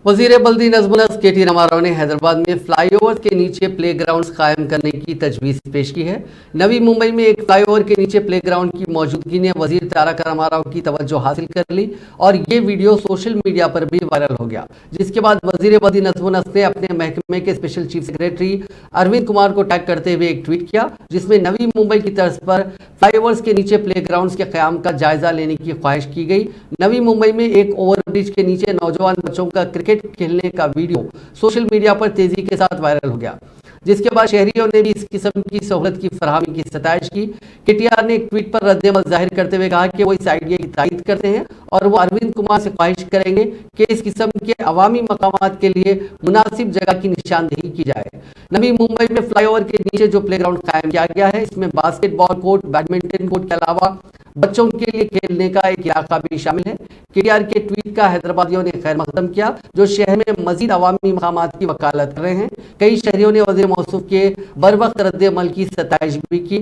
वजीर बल्दी नजमुल केटी रामाराव ने हैदराबाद में फ्लाईओवर के नीचे प्लेग्राउंड्स कायम करने की तजवीज़ पेश की है। नवी मुंबई में एक फ्लाईओवर के नीचे प्लेग्राउंड की मौजूदगी ने वजीर तारक रामाराव की तवज्जो हासिल कर ली और ये वीडियो सोशल मीडिया पर भी वायरल हो गया, जिसके बाद वजीर बल्दी नजमुल ने अपने महकमे के special chief secretary Arvind Kumar को टैग करते हुए एक ट्वीट किया, जिसमें नवी मुंबई की तर्ज पर फ्लाईओवर्स के नीचे प्लेग्राउंड्स के क़याम का जायजा लेने की ख्वाहिश की गई। नवी मुंबई में एक ओवरब्रिज के नीचे नौजवान बच्चों का क्रिकेट खेलने का वीडियो सोशल मीडिया पर तेजी के साथ वायरल हो गया, जिसके बाद शहरियों ने भी इस किस्म की सहूलत की फराहमी की सताइश की। केटीआर ने एक ट्वीट पर रद्द-ए-अमल जाहिर करते हुए कहा कि वो इस आइडिया की तारीफ करते हैं और वो अरविंद कुमार से ख्वाहिश करेंगे कि इस किस्म के अवामी मकामात के लिए मुनासिब जगह की निशानदेही की जाए। नवी मुंबई में फ्लाईओवर के नीचे जो प्लेग्राउंड कायम किया गया है, इसमें बास्केटबॉल कोर्ट, बैडमिंटन कोर्ट के अलावा बच्चों के लिए खेलने का एक इलाका भी शामिल है। केटीआर के ट्वीट का हैदराबादियों ने खैर मकदम किया, जो शहर में मजीद अवामी मकामात की वकालत कर रहे हैं। कई शहरियों ने वज़ीर मौसूफ के बरवक्त रद्द-ए-अमल की सताइश भी की,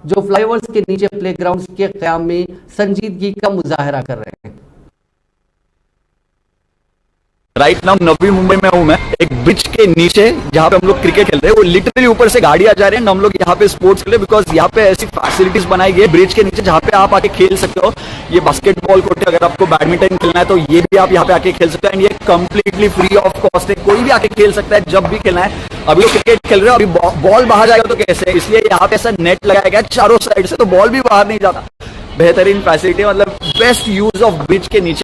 जो फ्लाईओवर्स के नीचे प्लेग्राउंड्स के क़याम में संजीदगी का मुजाहरा कर रहे हैं। राइट नाउ नवी मुंबई में हूं मैं, एक ब्रिज के नीचे जहां पे हम लोग क्रिकेट खेल रहे हैं। वो लिटरली ऊपर से गाड़ियां जा रही हैं, हम लोग यहाँ पे स्पोर्ट्स खेल रहे हैं बिकॉज यहाँ पे ऐसी फैसिलिटीज बनाई गई है ब्रिज के नीचे जहां पे आप आके खेल सकते हो। ये बास्केटबॉल कोर्ट है, अगर आपको बैडमिंटन खेलना है तो ये भी आप यहाँ पे आके खेल सकते हो एंड ये कंप्लीटली फ्री ऑफ कॉस्ट है, कोई भी आके खेल सकता है जब भी खेलना है। अभी लोग क्रिकेट खेल रहे हैं, अभी बॉल बाहर जाएगा तो कैसे, इसलिए यहाँ पे ऐसा नेट लगाया गया चारों साइड से, तो बॉल भी बाहर नहीं जाता। बेहतरीन फैसिलिटी, मतलब बेस्ट यूज ऑफ ब्रिज के नीचे